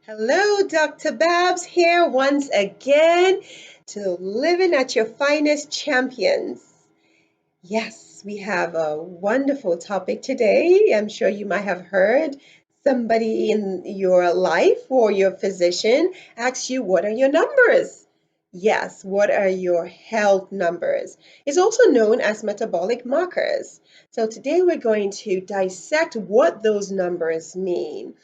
Hello, Dr. Babs here once again to Living at Your Finest Champions. Yes, we have a wonderful topic today. I'm sure you might have heard somebody in your life or your physician ask you, what are your numbers? Yes, what are your health numbers? It's also known as metabolic markers. So today we're going to dissect what those numbers mean.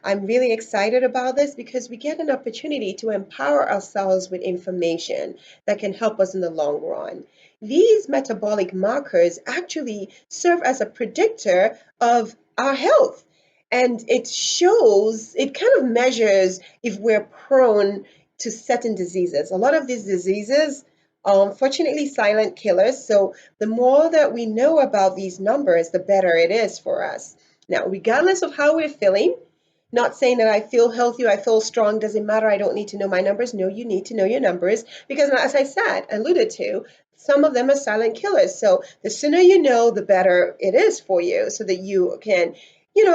I'm really excited about this because we get an opportunity to empower ourselves with information that can help us in the long run. These metabolic markers actually serve as a predictor of our health. And it kind of measures if we're prone to certain diseases. A lot of these diseases are unfortunately silent killers. So the more that we know about these numbers, the better it is for us. Now, regardless of how we're feeling, not saying that I feel healthy or I feel strong, doesn't matter. I don't need to know my numbers. No, you need to know your numbers because, as I said, alluded to, some of them are silent killers. So the sooner you know, the better it is for you so that you can,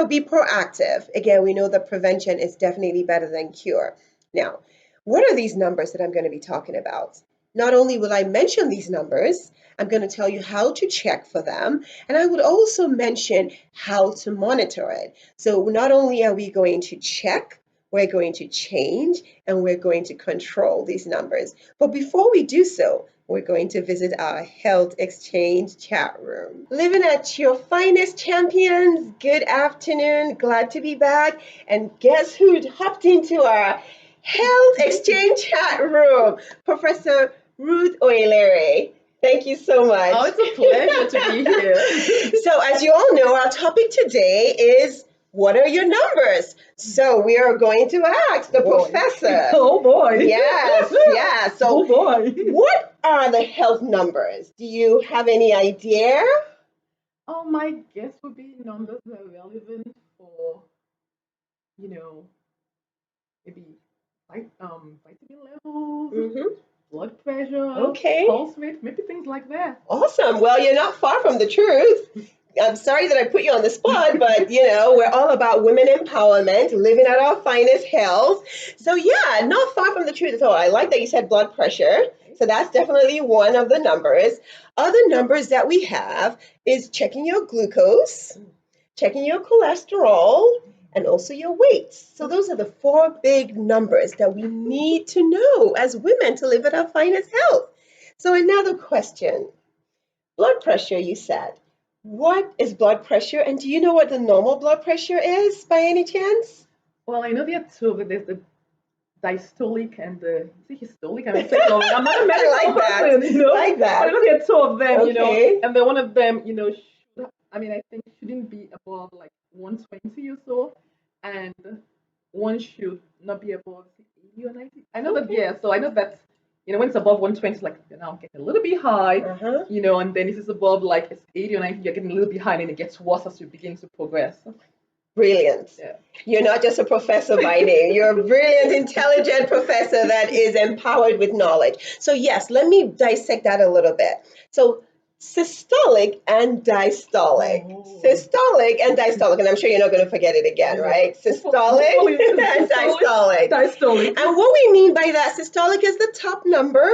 be proactive. Again, we know that prevention is definitely better than cure. Now, what are these numbers that I'm going to be talking about? Not only will I mention these numbers, I'm going to tell you how to check for them, and I would also mention how to monitor it. So not only are we going to check, we're going to change, and we're going to control these numbers. But before we do so, we're going to visit our health exchange chat room. Living at your finest champions, good afternoon. Glad to be back. And guess who hopped into our health exchange chat room? Professor Ruth Oilere. Thank you so much. Oh, it's a pleasure to be here. So, as you all know, our topic today is what are your numbers? So, we are going to ask the professor. Oh boy. Yes, yes. So, oh boy. what are the health numbers? Do you have any idea? My guess would be numbers that are relevant for, you know, maybe vitamin levels, blood pressure, Okay. pulse rate, maybe things like that. Awesome. Well, you're not far from the truth. I'm sorry that I put you on the spot, but we're all about women empowerment, living at our finest health. So yeah, not far from the truth at all. I like that you said blood pressure. So that's definitely one of the numbers. Other numbers that we have is checking your glucose, checking your cholesterol, and also your weight. So those are the four big numbers that we need to know as women to live at our finest health. So another question. Blood pressure, you said. What is blood pressure? And do you know what the normal blood pressure is by any chance? Well, I know there are two, but there's the diastolic and the is it systolic. I mean, I'm not a medical like that. person, Like that. But I know there are two of them, Okay. and then one of them, I think shouldn't be above like 120 or so, and one should not be above 80 or 90. I know that, Okay. yeah. So I know that when it's above 120, it's like you're now getting a little bit high, Uh-huh. and then if it's above like it's 80 or 90, you're getting a little bit high, and then it gets worse as you begin to progress. Brilliant. Yeah. You're not just a professor by name. You're a brilliant, intelligent professor that is empowered with knowledge. So, yes, let me dissect that a little bit. So, systolic and diastolic. Oh. Systolic and diastolic. And I'm sure you're not going to forget it again, right? Systolic and diastolic. Diastolic. And what we mean by that, systolic is the top number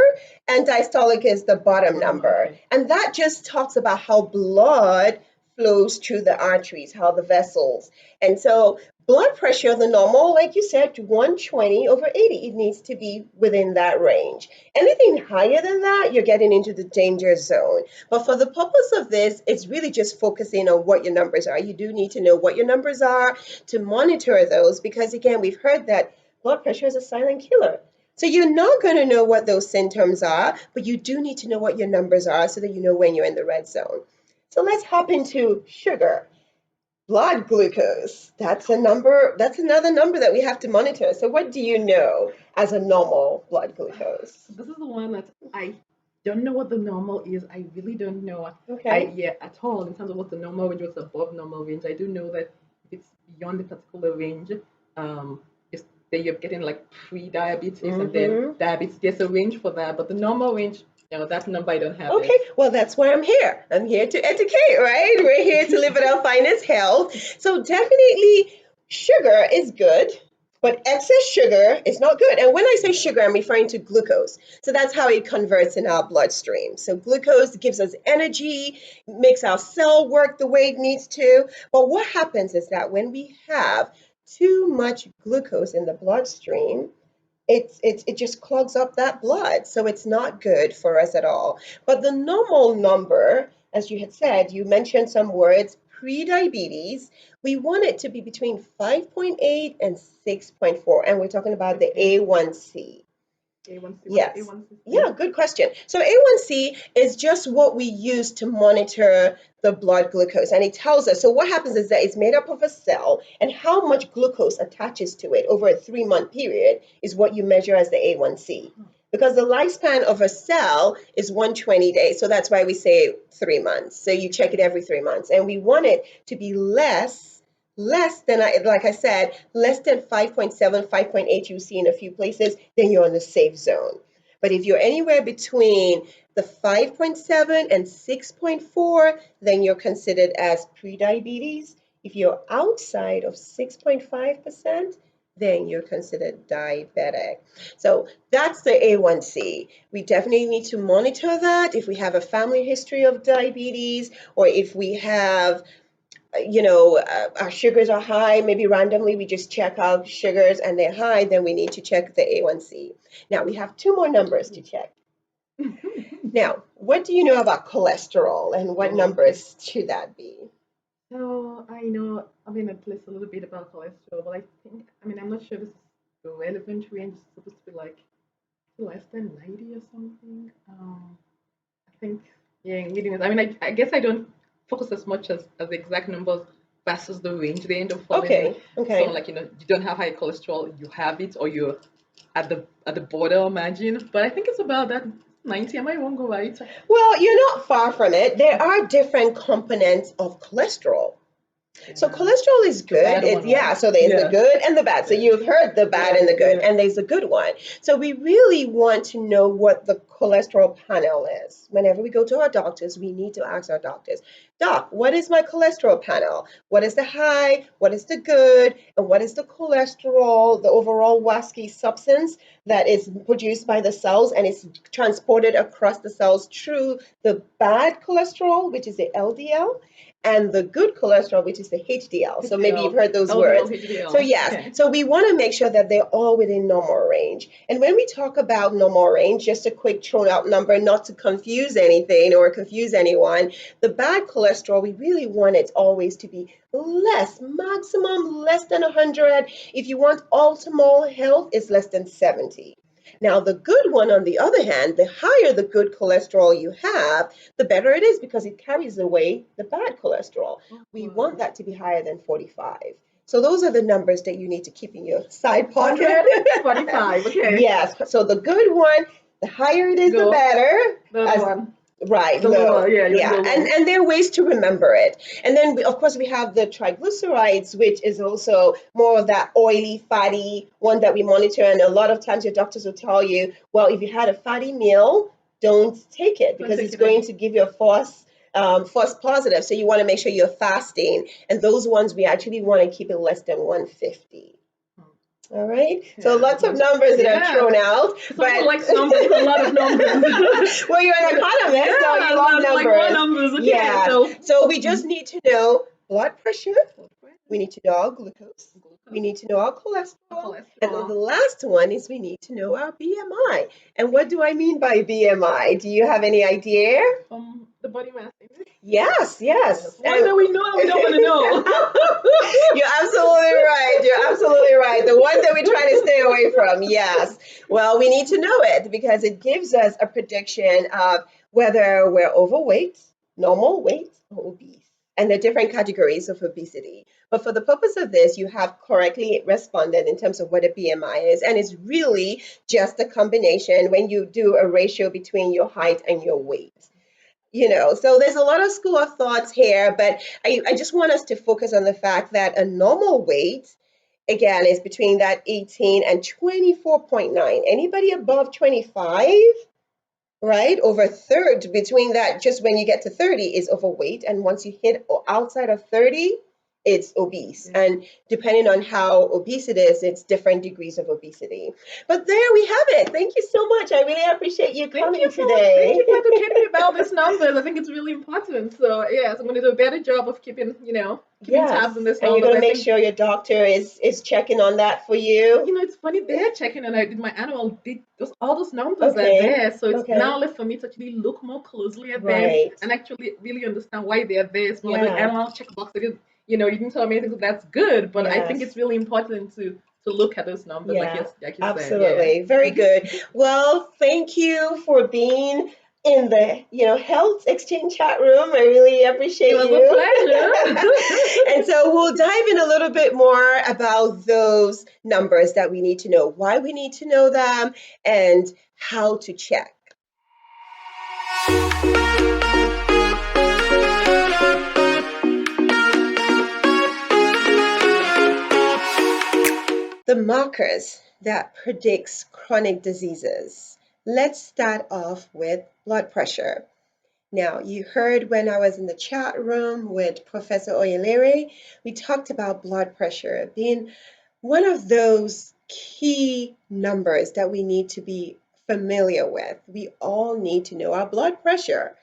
and diastolic is the bottom number. Okay. And that just talks about how blood flows through the arteries, how the vessels. And so blood pressure, the normal, like you said, 120 over 80, it needs to be within that range. Anything higher than that, you're getting into the danger zone. But for the purpose of this, it's really just focusing on what your numbers are. You do need to know what your numbers are to monitor those because, again, we've heard that blood pressure is a silent killer. So you're not going to know what those symptoms are, but you do need to know what your numbers are so that you know when you're in the red zone. So let's hop into sugar. Blood glucose. That's another number that we have to monitor. So what do you know as a normal blood glucose? This is the one that I don't know what the normal is. I really don't know. Okay. At all in terms of what the normal range, what's above normal range. I do know that if it's beyond the particular range, it's that you're getting like pre-diabetes and then diabetes. There's a range for that, but the normal range, that number I don't have. Okay, well, that's why I'm here. I'm here to educate, right? We're here to live at our finest health. So definitely sugar is good But excess sugar is not good. And when I say sugar, I'm referring to glucose. So that's how it converts in our bloodstream. So glucose gives us energy, makes our cell work the way it needs to. But what happens is that when we have too much glucose in the bloodstream, it just clogs up that blood. So it's not good for us at all. But the normal number, as you had said, you mentioned some words, pre-diabetes, we want it to be between 5.8 and 6.4. And we're talking about the Okay. A1C. A1C, what Yes. A1C Yeah, stand? good question. So A1C is just what we use to monitor the blood glucose. And it tells us, so what happens is that it's made up of a cell, and how much glucose attaches to it over a 3-month period is what you measure as the A1C. Because the lifespan of a cell is 120 days. So that's why we say 3 months. So you check it every 3 months. And we want it to be less than, like I said, less than 5.7, 5.8 you see in a few places, then you're in the safe zone. But if you're anywhere between the 5.7 and 6.4, then you're considered as prediabetes. If you're outside of 6.5%, then you're considered diabetic. So that's the A1C. We definitely need to monitor that if we have a family history of diabetes, or if we have our sugars are high, maybe randomly we just check our sugars and they're high, then we need to check the A1C. Now we have two more numbers to check. Now, what do you know about cholesterol and what Oh, okay. numbers should that be? So I know, I mean, at least a little bit about cholesterol, but I'm not sure this is the relevant range. It's supposed to be like less than 90 or something. I think, yeah, in medium. I guess I don't focus as much as the exact numbers versus the range they end up falling in. Okay, So okay. like, you don't have high cholesterol, you have it, or you're at the border, imagine. But I think it's about that 90. Am I wrong or right? Well, you're not far from it. There are different components of cholesterol. So Yeah. cholesterol is The good. bad one, Yeah, right? so there's the Yeah. good and the bad. So Yeah. you've heard the bad Yeah. and the good, Yeah. and there's the good one. So we really want to know what the cholesterol panel is. Whenever we go to our doctors, we need to ask our doctors, Doc, what is my cholesterol panel? What is the high? What is the good? And what is the cholesterol, the overall wasky substance that is produced by the cells and is transported across the cells through the bad cholesterol, which is the LDL, and the good cholesterol, which is the HDL. So maybe you've HDL, heard those LDL, words. So HDL. yes, Okay. so we want to make sure that they're all within normal range. And when we talk about normal range, just a quick thrown out number, not to confuse anything or confuse anyone, the bad cholesterol, we really want it always to be less, maximum less than 100. If you want optimal health, it's less than 70. Now, the good one, on the other hand, the higher the good cholesterol you have, the better it is because it carries away the bad cholesterol. Oh, We want wow. that to be higher than 45. So those are the numbers that you need to keep in your side pocket. 100, 45. Okay. Yes. So the good one, the higher it is, the Go. better. The other As one. right, The lower. low. Yeah, you want to Yeah. go And low. there are ways to remember it. And then of course we have the triglycerides, which is also more of that oily, fatty one that we monitor. And a lot of times your doctors will tell you, well, if you had a fatty meal, don't take it Don't because take it's it in. going to give you a false positive. So you want to make sure you're fasting. And those ones we actually want to keep it less than 150. All right. So Yeah. lots of numbers that are Yeah. thrown out, Someone who but likes numbers, it's a lot of numbers. well, you're an economist, so you Yeah, love so like more numbers. numbers. Okay, Yes. so So we just need to know blood pressure. We glucose, need to know our glucose. We need to know our cholesterol. And then the cholesterol, last one is we need to know our BMI. And what do I mean by BMI? Do you have any idea? the body mass index. Yes, Yes. yes. One that we know that we don't want to know. You're absolutely right. You're absolutely right. The one that we try to stay away from. Yes. Well, we need to know it because it gives us a prediction of whether we're overweight, normal weight, or obese. And the different categories of obesity. But for the purpose of this, you have correctly responded in terms of what a BMI is. And it's really just a combination when you do a ratio between your height and your weight. So there's a lot of school of thoughts here, but I just want us to focus on the fact that a normal weight, again, is between that 18 and 24.9. Anybody above 25, right, over third, between that, just when you get to 30 is overweight. And once you hit outside of 30, it's obese. Yeah. And depending on how obese it is, it's different degrees of obesity. But there we have it. Thank you so much. I really appreciate you coming Thank today. you for educating me about these numbers. I think it's really important. So yes, I'm going to do a better job of keeping tabs on Yes. these And you're numbers. going to I make think sure your doctor is checking on that for you. it's funny they're checking, and I did my annual. Did those all those numbers are Okay. there, so it's Okay. now left for me to actually look more closely at them Right. and actually really understand why they're there. It's more like an Yeah. annual checkbox. They didn't, you didn't tell me anything, so that's good. But I think it's Yes. really important to look at those numbers, Yeah, like you said. Yeah. absolutely. Very good. Well, thank you for being in the, health exchange chat room. I really It appreciate was a you. pleasure. And so we'll dive in a little bit more about those numbers that we need to know, why we need to know them, and how to check. The markers that predicts chronic diseases. Let's start off with blood pressure. Now, you heard when I was in the chat room with Professor Oyelere, we talked about blood pressure being one of those key numbers that we need to be familiar with. We all need to know our blood pressure.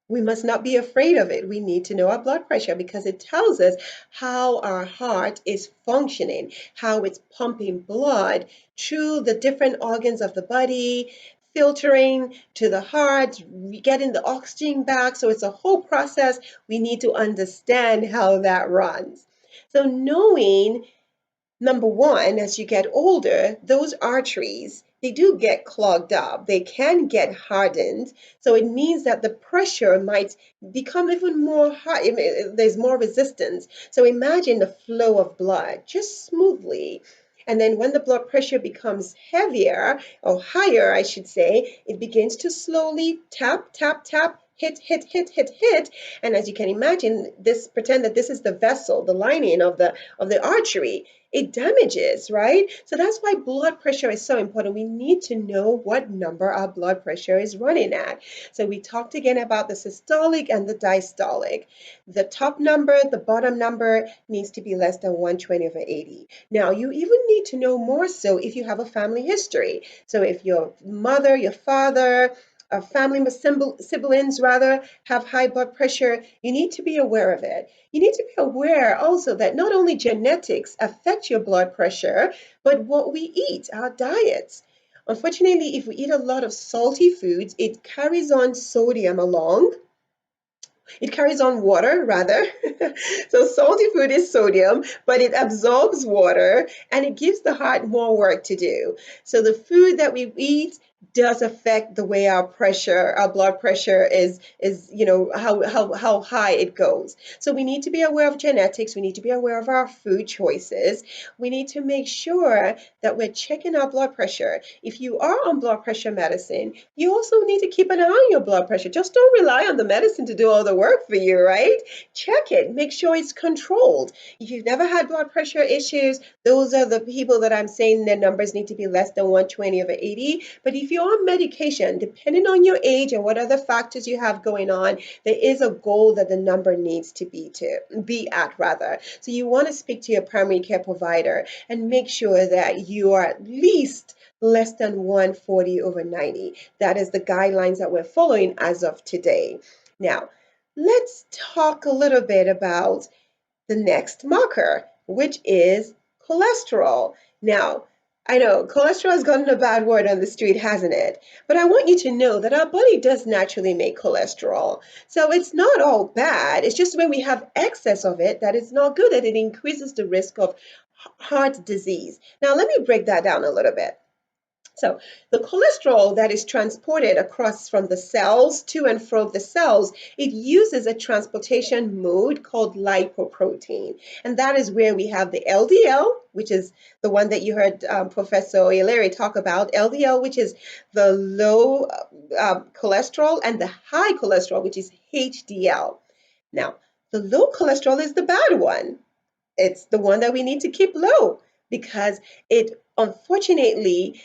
We must not be afraid of it. We need to know our blood pressure because it tells us how our heart is functioning, how it's pumping blood through the different organs of the body, filtering to the heart, getting the oxygen back. So it's a whole process. We need to understand how that runs. So knowing number one, as you get older, those arteries, they do get clogged up. They can get hardened. So it means that the pressure might become even more high. There's more resistance. So imagine the flow of blood just smoothly. And then when the blood pressure becomes heavier or higher, I should say, it begins to slowly tap, tap, tap, hit, hit, hit, hit, hit. And as you can imagine, pretend that this is the vessel, the lining of the artery. It damages, right? So that's why blood pressure is so important. We need to know what number our blood pressure is running at. So we talked again about the systolic and the diastolic. The top number, the bottom number needs to be less than 120 over 80. Now, you even need to know more so if you have a family history. So if your mother, your father, family siblings rather have high blood pressure, you need to be aware of it. You need to be aware also that not only genetics affect your blood pressure, but what we eat, our diets. Unfortunately, if we eat a lot of salty foods, it carries on sodium along. It carries on water rather. So salty food is sodium, but it absorbs water and it gives the heart more work to do. So the food that we eat does affect the way our blood pressure is how high it goes. So we need to be aware of genetics, we need to be aware of our food choices. We need to make sure that we're checking our blood pressure. If you are on blood pressure medicine, you also need to keep an eye on your blood pressure. Just don't rely on the medicine to do all the work for you, right? Check it, make sure it's controlled. If you've never had blood pressure issues, those are the people that I'm saying their numbers need to be less than 120 over 80. But if you're on medication, depending on your age and what other factors you have going on, there is a goal that the number needs to be at rather. So you want to speak to your primary care provider and make sure that you are at least less than 140 over 90. That is the guidelines that we're following as of today. Now, let's talk a little bit about the next marker, which is cholesterol. Now, I know cholesterol has gotten a bad word on the street, hasn't it? But I want you to know that our body does naturally make cholesterol. So it's not all bad. It's just when we have excess of it that it's not good, that it increases the risk of heart disease. Now, let me break that down a little bit. So the cholesterol that is transported across from the cells to and from the cells, it uses a transportation mode called lipoprotein. And that is where we have the LDL, which is the one that you heard Professor Oyelere talk about, LDL, which is the low cholesterol, and the high cholesterol, which is HDL. Now, the low cholesterol is the bad one. It's the one that we need to keep low because it unfortunately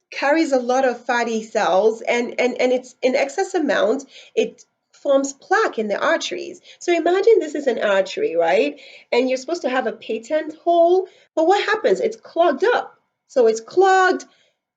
carries a lot of fatty cells and it's in excess amount. It forms plaque in the arteries. So imagine this is an artery, right? And you're supposed to have a patent hole, but what happens? It's clogged up. So it's clogged.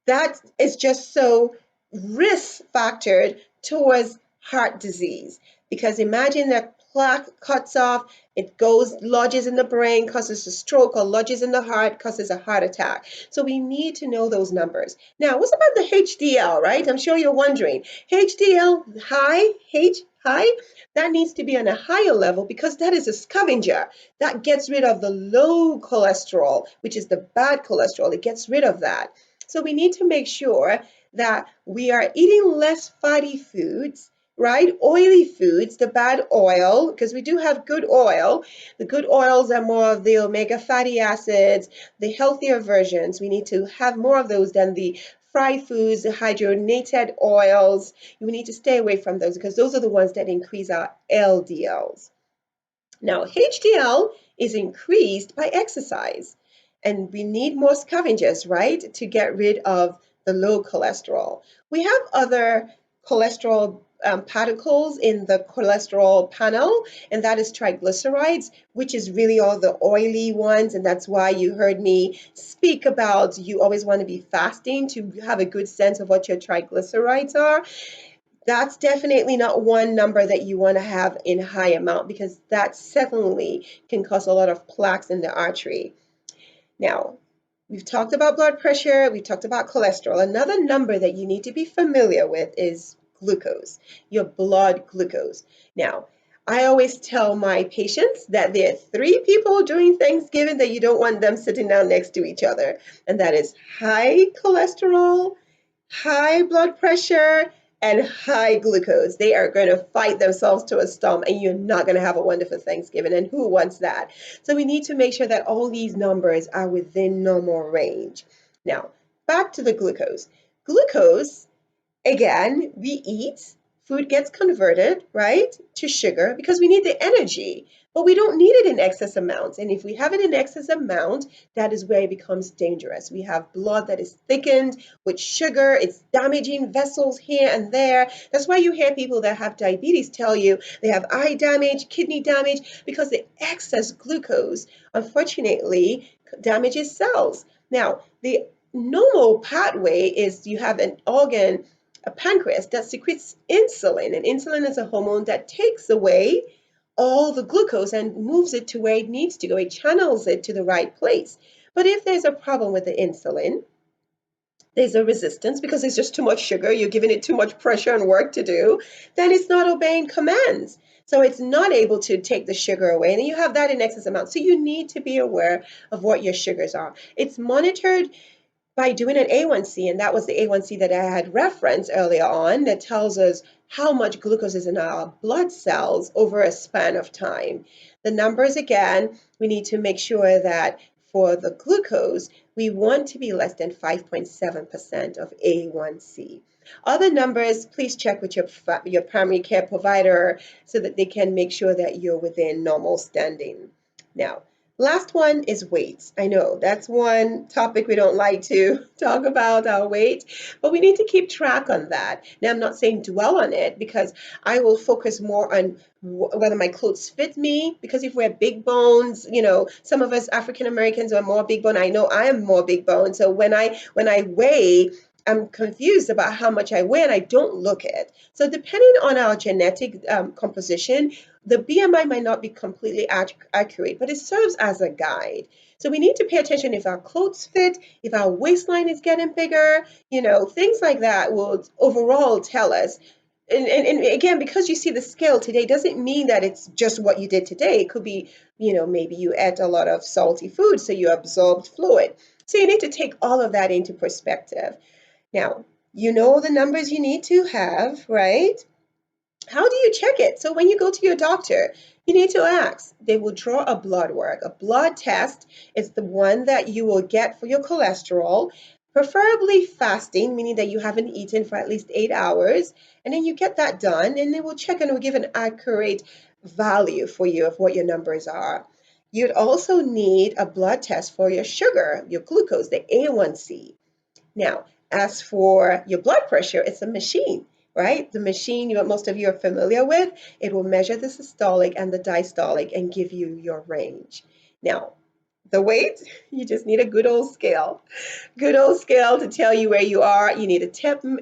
That is just so risk factored towards heart disease. Because imagine that plaque cuts off, it goes, lodges in the brain, causes a stroke, or lodges in the heart, causes a heart attack. So we need to know those numbers. Now, what's about the HDL, right? I'm sure you're wondering. HDL high, that needs to be on a higher level because that is a scavenger. That gets rid of the low cholesterol, which is the bad cholesterol. It gets rid of that. So we need to make sure that we are eating less fatty foods, right? Oily foods, the bad oil, because we do have good oil. The good oils are more of the omega fatty acids, the healthier versions. We need to have more of those than the fried foods, the hydrogenated oils. We need to stay away from those because those are the ones that increase our LDLs. Now, HDL is increased by exercise, and we need more scavengers, right, to get rid of the low cholesterol. We have other cholesterol particles in the cholesterol panel, and that is triglycerides, which is really all the oily ones. And that's why you heard me speak about you always want to be fasting to have a good sense of what your triglycerides are. That's definitely not one number that you want to have in high amount because that certainly can cause a lot of plaques in the artery. Now, we've talked about blood pressure, we've talked about cholesterol. Another number that you need to be familiar with is glucose, your blood glucose. Now, I always tell my patients that there are three people during Thanksgiving that you don't want them sitting down next to each other, and that is high cholesterol, high blood pressure, and high glucose. They are going to fight themselves to a stump, and you're not going to have a wonderful Thanksgiving. And who wants that? So we need to make sure that all these numbers are within normal range. Now, back to the glucose. Glucose, again, we eat, food gets converted, right, to sugar because we need the energy, but we don't need it in excess amounts. And if we have it in excess amount, that is where it becomes dangerous. We have blood that is thickened with sugar. It's damaging vessels here and there. That's why you hear people that have diabetes tell you they have eye damage, kidney damage, because the excess glucose, unfortunately, damages cells. Now, the normal pathway is you have an organ, a pancreas, that secretes insulin, and insulin is a hormone that takes away all the glucose and moves it to where it needs to go. It channels it to the right place. But if there's a problem with the insulin, there's a resistance because there's just too much sugar, you're giving it too much pressure and work to do, then it's not obeying commands. So it's not able to take the sugar away, and you have that in excess amount. So you need to be aware of what your sugars are. It's monitored by doing an A1C, and that was the A1C that I had referenced earlier on that tells us how much glucose is in our blood cells over a span of time. The numbers, again, we need to make sure that for the glucose, we want to be less than 5.7% of A1C. Other numbers, please check with your primary care provider so that they can make sure that you're within normal standing. Now, last one is weight. I know that's one topic we don't like to talk about, our weight, but we need to keep track on that. Now, I'm not saying dwell on it because I will focus more on whether my clothes fit me, because if we're big bones, some of us African Americans are more big bone. I know I am more big bone. So when I weigh, I'm confused about how much I weigh and I don't look it. So depending on our genetic composition, the BMI might not be completely accurate, but it serves as a guide. So we need to pay attention if our clothes fit, if our waistline is getting bigger, things like that will overall tell us. And again, because you see the scale today doesn't mean that it's just what you did today. It could be, maybe you ate a lot of salty food, so you absorbed fluid. So you need to take all of that into perspective. Now, you know the numbers you need to have, right? How do you check it? So when you go to your doctor, you need to ask. They will draw a blood work. A blood test is the one that you will get for your cholesterol, preferably fasting, meaning that you haven't eaten for at least 8 hours. And then you get that done, and they will check and will give an accurate value for you of what your numbers are. You'd also need a blood test for your sugar, your glucose, the A1C. Now, as for your blood pressure, it's a machine. right? The machine most of you are familiar with, it will measure the systolic and the diastolic and give you your range. Now, the weight, you just need a good old scale to tell you where you are. You need a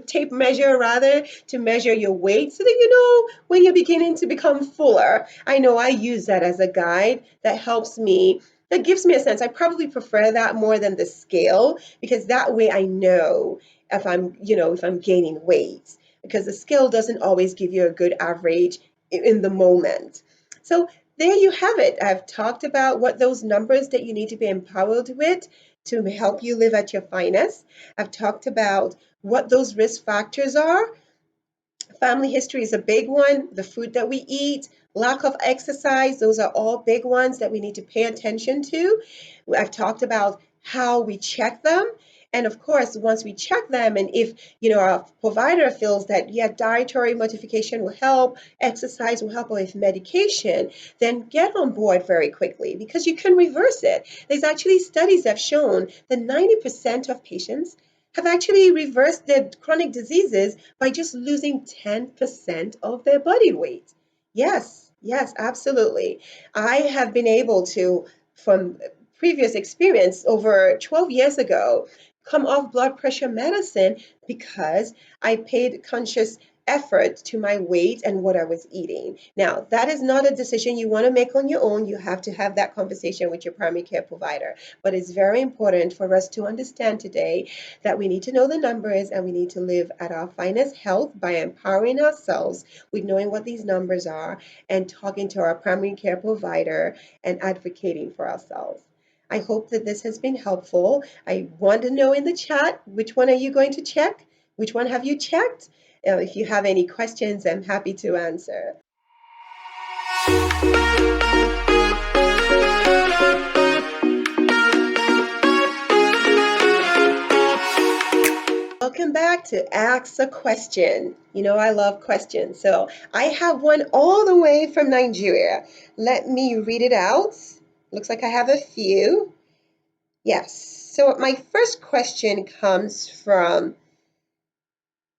tape measure rather to measure your weight so that you know when you're beginning to become fuller. I know I use that as a guide that helps me. That gives me a sense. I probably prefer that more than the scale because that way I know if I'm gaining weight because the scale doesn't always give you a good average in the moment. So there you have it. I've talked about what those numbers that you need to be empowered with to help you live at your finest. I've talked about what those risk factors are. Family history is a big one. The food that we eat, lack of exercise, those are all big ones that we need to pay attention to. I've talked about how we check them. And of course, once we check them, and if our provider feels that dietary modification will help, exercise will help, or if medication, then get on board very quickly because you can reverse it. There's actually studies that have shown that 90% of patients have actually reversed their chronic diseases by just losing 10% of their body weight. Yes, yes, absolutely. I have been able to, from previous experience over 12 years ago, come off blood pressure medicine because I paid conscious effort to my weight and what I was eating. Now, that is not a decision you want to make on your own. You have to have that conversation with your primary care provider. But it's very important for us to understand today that we need to know the numbers and we need to live at our finest health by empowering ourselves with knowing what these numbers are and talking to our primary care provider and advocating for ourselves. I hope that this has been helpful. I want to know in the chat, which one are you going to check? Which one have you checked? If you have any questions, I'm happy to answer. Welcome back to Ask a Question. You know I love questions. So I have one all the way from Nigeria. Let me read it out. Looks like I have a few. Yes. So my first question comes from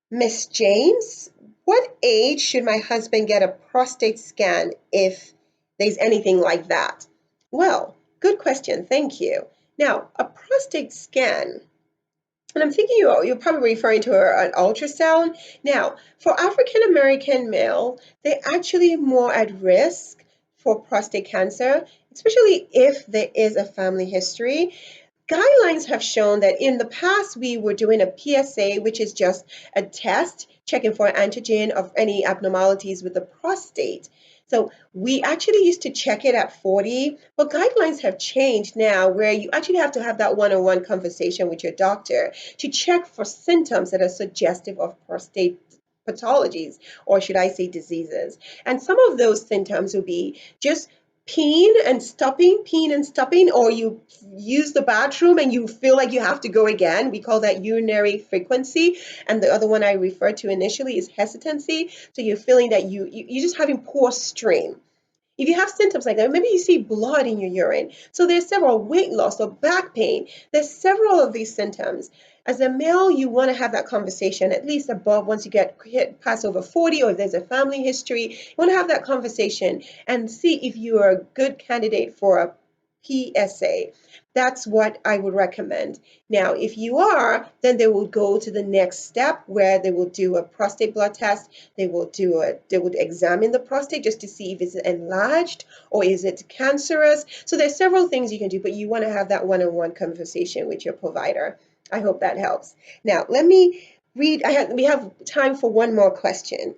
Miss James. What age should my husband get a prostate scan if there's anything like that? Well, good question. Thank you. Now, a prostate scan, and I'm thinking you're probably referring to an ultrasound. Now, for African American male, they're actually more at risk for prostate cancer, especially if there is a family history. Guidelines have shown that in the past we were doing a PSA, which is just a test checking for antigen of any abnormalities with the prostate. So we actually used to check it at 40, but guidelines have changed now where you actually have to have that one-on-one conversation with your doctor to check for symptoms that are suggestive of prostate pathologies, or should I say diseases. And some of those symptoms would be just peeing and stopping, or you use the bathroom and you feel like you have to go again. We call that urinary frequency. And the other one I referred to initially is hesitancy. So you're feeling that you're just having poor stream. If you have symptoms like that, maybe you see blood in your urine. So there's several weight loss or back pain. There's several of these symptoms. As a male, you want to have that conversation at least above once you get hit past over 40, or if there's a family history, you want to have that conversation and see if you are a good candidate for a PSA. That's what I would recommend. Now, if you are, then they will go to the next step where they will do a prostate blood test. They would examine the prostate just to see if it's enlarged or is it cancerous. So there's several things you can do, but you want to have that one-on-one conversation with your provider. I hope that helps. Now, let me read. We have time for one more question.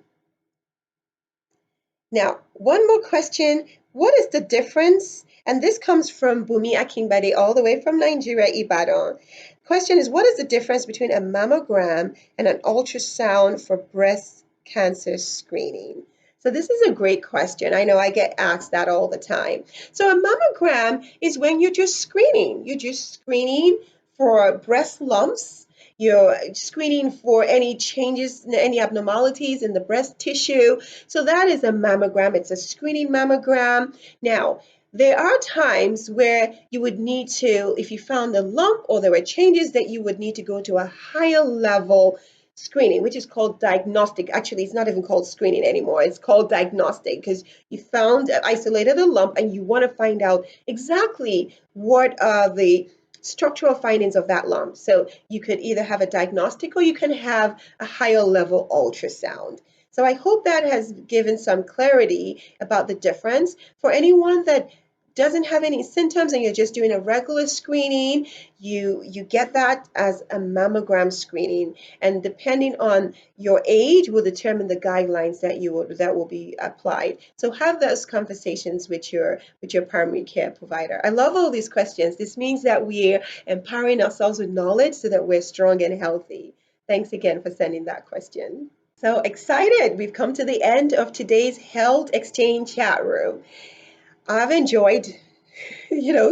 Now, one more question. What is the difference? And this comes from Bumi Akinbade, all the way from Nigeria, Ibadan. Question is, what is the difference between a mammogram and an ultrasound for breast cancer screening? So this is a great question. I know I get asked that all the time. So a mammogram is when you're just screening. You're just screening for breast lumps. You're screening for any changes, any abnormalities in the breast tissue. So that is a mammogram. It's a screening mammogram. Now, there are times where you would need to, if you found a lump or there were changes, that you would need to go to a higher level screening, which is called diagnostic. Actually, it's not even called screening anymore. It's called diagnostic because you found isolated a lump and you want to find out exactly what are the structural findings of that lump. So you could either have a diagnostic or you can have a higher level ultrasound. So I hope that has given some clarity about the difference. For anyone that doesn't have any symptoms and you're just doing a regular screening, you get that as a mammogram screening, and depending on your age will determine the guidelines that will be applied. So have those conversations with your primary care provider. I love all these questions. This means that we're empowering ourselves with knowledge so that we're strong and healthy. Thanks again for sending that question. So excited. We've come to the end of today's Health Exchange chat room. I've enjoyed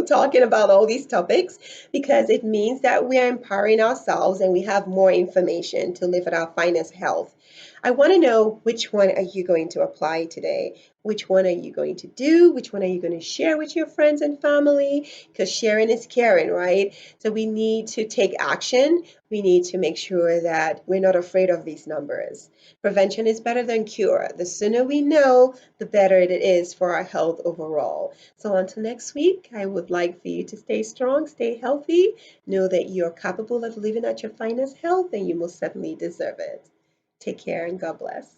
talking about all these topics because it means that we are empowering ourselves and we have more information to live at our finest health. I want to know, which one are you going to apply today? Which one are you going to do? Which one are you going to share with your friends and family? Because sharing is caring, right? So we need to take action. We need to make sure that we're not afraid of these numbers. Prevention is better than cure. The sooner we know, the better it is for our health overall. So until next week, I would like for you to stay strong, stay healthy, know that you're capable of living at your finest health, and you most certainly deserve it. Take care and God bless.